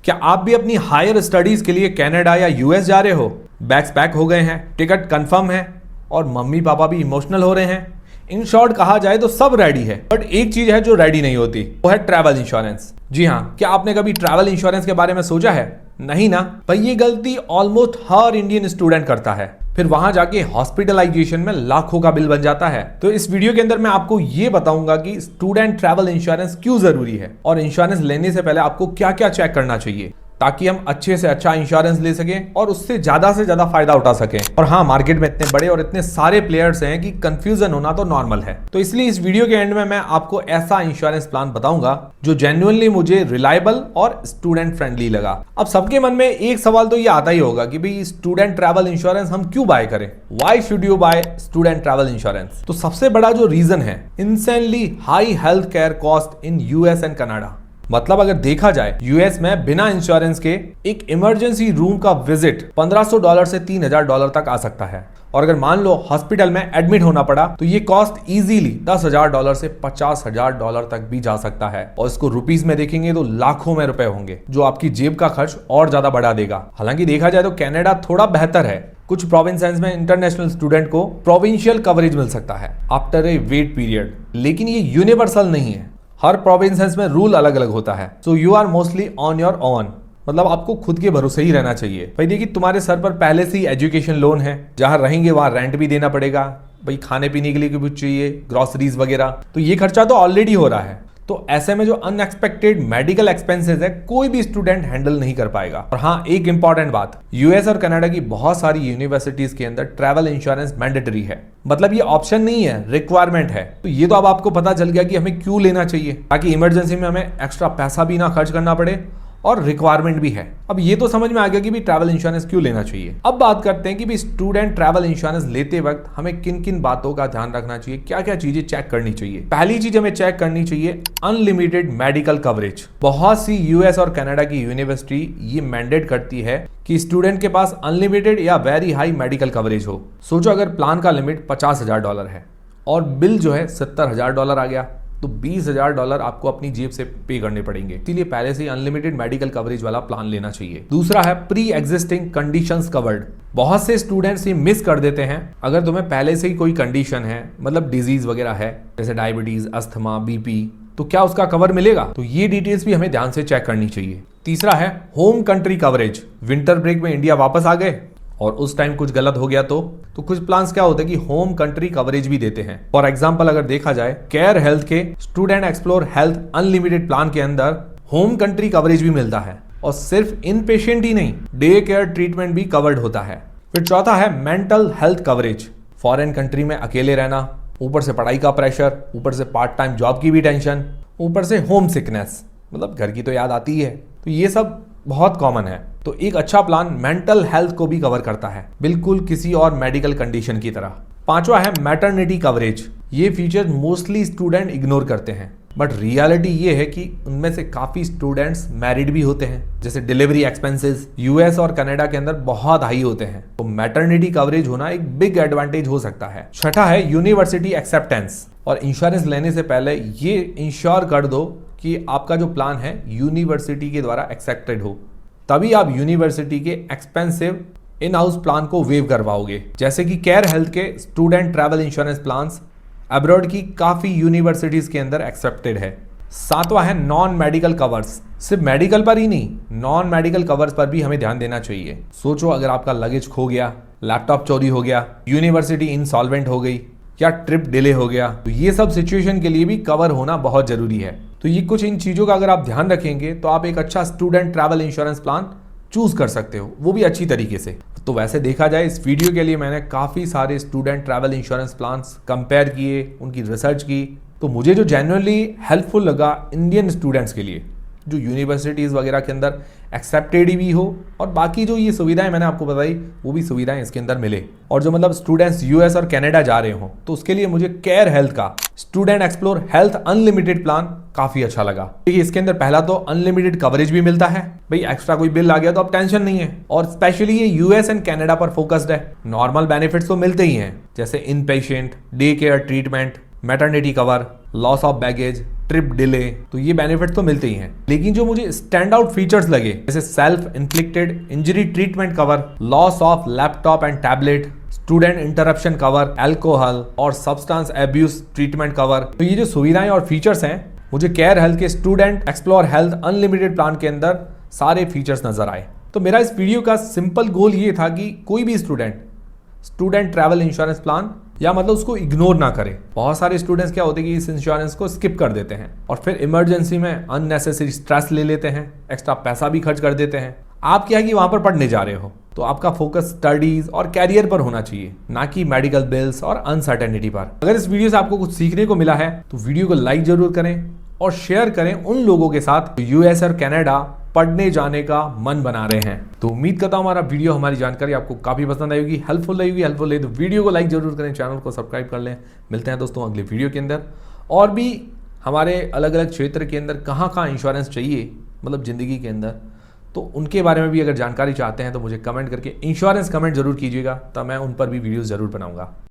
क्या आप भी अपनी हायर स्टडीज के लिए कनाडा या यूएस जा रहे हो? बैग्स पैक हो गए हैं, टिकट कंफर्म है और मम्मी पापा भी इमोशनल हो रहे हैं। इन शॉर्ट कहा जाए तो सब रेडी है, बट एक चीज है जो रेडी नहीं होती, वो है ट्रैवल इंश्योरेंस। जी हाँ, क्या आपने कभी ट्रैवल इंश्योरेंस के बारे में सोचा है? नहीं ना भाई, ये गलती ऑलमोस्ट हर इंडियन स्टूडेंट करता है। फिर वहां जाके हॉस्पिटलाइजेशन में लाखों का बिल बन जाता है। तो इस वीडियो के अंदर मैं आपको ये बताऊंगा कि स्टूडेंट ट्रैवल इंश्योरेंस क्यों जरूरी है और इंश्योरेंस लेने से पहले आपको क्या क्या चेक करना चाहिए, ताकि हम अच्छे से अच्छा इंश्योरेंस ले सकें और उससे ज्यादा फायदा उठा सकें। और हाँ, मार्केट में इतने बड़े और इतने सारे प्लेयर्स हैं कि कंफ्यूजन होना तो नॉर्मल है। तो इसलिए इस वीडियो के एंड में मैं आपको ऐसा इंश्योरेंस प्लान बताऊंगा जो जेन्युइनली मुझे रिलायबल और स्टूडेंट फ्रेंडली लगा। अब सबके मन में एक सवाल तो ये आता ही होगा कि भाई स्टूडेंट ट्रैवल इंश्योरेंस हम क्यों बाय करें? Why should you buy student travel insurance? तो सबसे बड़ा जो रीजन है, insanely high health care cost in US and Canada. मतलब अगर देखा जाए, यूएस में बिना इंश्योरेंस के एक इमरजेंसी रूम का विजिट $1500 से $3000 तक आ सकता है। और अगर मान लो हॉस्पिटल में एडमिट होना पड़ा तो ये कॉस्ट इजीली $10,000 से $50,000 तक भी जा सकता है। और इसको रुपीस में देखेंगे तो लाखों में रुपए होंगे, जो आपकी जेब का खर्च और ज्यादा बढ़ा देगा। हालांकि देखा जाए तो कनाडा थोड़ा बेहतर है। कुछ प्रोविंसेस में इंटरनेशनल स्टूडेंट को प्रोविंशियल कवरेज मिल सकता है आफ्टर ए वेट पीरियड, लेकिन ये यूनिवर्सल नहीं है। हर प्रोविंसेस में रूल अलग अलग होता है। So you are mostly on your own, मतलब आपको खुद के भरोसे ही रहना चाहिए। भाई देखिए, तुम्हारे सर पर पहले से ही एजुकेशन लोन है, जहां रहेंगे वहां रेंट भी देना पड़ेगा, भाई खाने पीने के लिए कुछ चाहिए, ग्रोसरीज वगैरह, तो ये खर्चा तो ऑलरेडी हो रहा है। तो ऐसे में जो अनएक्सपेक्टेड मेडिकल एक्सपेंसेस है, कोई भी स्टूडेंट हैंडल नहीं कर पाएगा। और हाँ, एक इंपॉर्टेंट बात, यूएस और कनाडा की बहुत सारी यूनिवर्सिटीज के अंदर ट्रैवल इंश्योरेंस मैंडेटरी है। मतलब ये ऑप्शन नहीं है, रिक्वायरमेंट है। तो ये तो अब आपको पता चल गया कि हमें क्यों लेना चाहिए, ताकि इमरजेंसी में हमें एक्स्ट्रा पैसा भी ना खर्च करना पड़े, और रिक्वायरमेंट भी है। अब ये तो समझ में आ गया कि भी ट्रैवल इंश्योरेंस क्यों लेना चाहिए। अब बात करते हैं कि भी स्टूडेंट ट्रैवल इंश्योरेंस लेते वक्त हमें किन किन बातों का ध्यान रखना चाहिए, क्या क्या चीजें चेक करनी चाहिए। पहली चीज हमें चेक करनी चाहिए अनलिमिटेड मेडिकल कवरेज। बहुत सी यूएस और कनाडा की यूनिवर्सिटी ये मैंडेट करती है कि स्टूडेंट के पास अनलिमिटेड या वेरी हाई मेडिकल कवरेज हो। सोचो अगर प्लान का लिमिट $50,000 है और बिल जो है $70,000 आ गया, तो $20,000 आपको अपनी जेब से पे करने पड़ेंगे। इसीलिए पहले से ही अनलिमिटेड मेडिकल कवरेज वाला प्लान लेना चाहिए। दूसरा है प्री एग्जिस्टिंग कंडीशंस कवर्ड। बहुत से स्टूडेंट्स ये मिस कर देते हैं। अगर तुम्हें पहले से ही कोई कंडीशन है, मतलब डिजीज वगैरह है, जैसे डायबिटीज, अस्थमा, बीपी, तो क्या उसका कवर मिलेगा? तो ये डिटेल्स भी हमें ध्यान से चेक करनी चाहिए। तीसरा है home country coverage. Winter break में इंडिया वापस आ गए और उस टाइम कुछ गलत हो गया तो कुछ प्लान्स क्या होते हैं कि होम कंट्री कवरेज भी देते हैं। फॉर एग्जांपल अगर देखा जाए, केयर हेल्थ के student explore health unlimited plan के अंदर होम कंट्री कवरेज भी मिलता है, और सिर्फ इन पेशेंट ही नहीं, डे केयर ट्रीटमेंट भी कवर्ड होता है। फिर चौथा है mental health coverage. Foreign country में अकेले रहना, ऊपर से पढ़ाई का प्रेशर, ऊपर से पार्ट टाइम जॉब की भी टेंशन, ऊपर से होम सिकनेस, मतलब घर की तो याद आती ही है। तो ये सब बहुत कॉमन है। तो एक अच्छा प्लान मेंटल हेल्थ को भी कवर करता है, बिल्कुल किसी और मेडिकल कंडीशन की तरह। पांचवा है मैटरनिटी कवरेज। ये फीचर मोस्टली स्टूडेंट इग्नोर करते हैं, बट रियलिटी ये है कि उनमें से काफी स्टूडेंट्स मैरिड भी होते हैं, जैसे डिलीवरी एक्सपेंसेस यूएस और कनाडा के अंदर बहुत हाई होते हैं। तो मैटरनिटी कवरेज होना एक बिग एडवांटेज हो सकता है। छठा है यूनिवर्सिटी एक्सेप्टेंस। और इंश्योरेंस लेने से पहले ये इंश्योर कर दो कि आपका जो प्लान है यूनिवर्सिटी के द्वारा एक्सेप्टेड हो, तभी आप यूनिवर्सिटी के एक्सपेंसिव इन हाउस प्लान को वेव करवाओगे। जैसे कि केयर हेल्थ के student travel insurance plans abroad की काफी यूनिवर्सिटीज के अंदर एक्सेप्टेड है। सातवां है नॉन मेडिकल कवर्स। सिर्फ मेडिकल पर ही नहीं, नॉन मेडिकल कवर्स पर भी हमें ध्यान देना चाहिए। सोचो अगर आपका लगेज खो गया, लैपटॉप चोरी हो गया, यूनिवर्सिटी इंसॉल्वेंट हो गई, या ट्रिप डिले हो गया, तो ये सब सिचुएशन के लिए भी कवर होना बहुत जरूरी है। तो ये कुछ इन चीजों का अगर आप ध्यान रखेंगे तो आप एक अच्छा student travel insurance plan choose कर सकते हो, वो भी अच्छी तरीके से। तो वैसे देखा जाए, इस वीडियो के लिए मैंने काफी सारे student travel insurance plans compare किए, उनकी रिसर्च की। तो मुझे जो जेन्युइनली हेल्पफुल लगा इंडियन स्टूडेंट्स के लिए, जो यूनिवर्सिटीज़ वगैरह के अंदर एक्सेप्टेड भी हो, और बाकी जो ये सुविधाएं मैंने आपको बताई वो भी सुविधाएं इसके अंदर मिले। और जो मतलब स्टूडेंट्स यूएस और कनाडा जा रहे हो, तो उसके लिए मुझे केयर हेल्थ का student explore health unlimited plan काफी अच्छा लगा। देखिए, इसके अंदर पहला तो अनलिमिटेड कवरेज भी मिलता है, भाई एक्स्ट्रा कोई बिल आ गया तो अब टेंशन नहीं है। और स्पेशली ये यूएस एंड कनाडा पर फोकस्ड है। नॉर्मल बेनिफिट्स तो मिलते ही हैं, जैसे in patient, day care treatment, maternity cover, loss of baggage, trip delay, तो ये बेनिफिट तो मिलते ही हैं। लेकिन जो मुझे स्टैंड आउट फीचर्स लगे, जैसे self inflicted injury treatment cover, loss of laptop and tablet, student interruption cover, alcohol और सब्सटेंस एब्यूज ट्रीटमेंट कवर, तो ये जो सुविधाएं और फीचर्स हैं, मुझे केयर हेल्थ के student explore health unlimited plan के अंदर सारे फीचर्स नजर आए। तो मेरा इस वीडियो का सिंपल गोल ये था कि कोई भी स्टूडेंट ट्रैवल इंश्योरेंस प्लान या मतलब उसको इग्नोर ना करे। बहुत सारे स्टूडेंट्स क्या होते हैं कि इस इंश्योरेंस को स्किप कर देते हैं और फिर इमरजेंसी में अननेसेसरी स्ट्रेस ले लेते हैं, एक्स्ट्रा पैसा भी खर्च कर देते हैं। आप क्या है कि वहां पर पढ़ने जा रहे हो, तो आपका फोकस स्टडीज और कैरियर पर होना चाहिए, ना कि मेडिकल बिल्स और अनसर्टेनिटी पर। अगर इस वीडियो से आपको कुछ सीखने को मिला है तो वीडियो को लाइक जरूर करें और शेयर करें उन लोगों के साथ जो यूएस और कनाडा पढ़ने जाने का मन बना रहे हैं। तो उम्मीद करता हूं हमारा वीडियो, हमारी जानकारी आपको काफी पसंद आई होगी, हेल्पफुल रही तो वीडियो को लाइक जरूर करें, चैनल को सब्सक्राइब कर लें। मिलते हैं दोस्तों अगले वीडियो के अंदर। और भी हमारे अलग अलग क्षेत्र के अंदर कहाँ कहाँ इंश्योरेंस चाहिए, मतलब जिंदगी के अंदर, तो उनके बारे में भी अगर जानकारी चाहते हैं तो मुझे कमेंट करके इंश्योरेंस कमेंट जरूर कीजिएगा, तब मैं उन पर भी वीडियोस जरूर बनाऊंगा।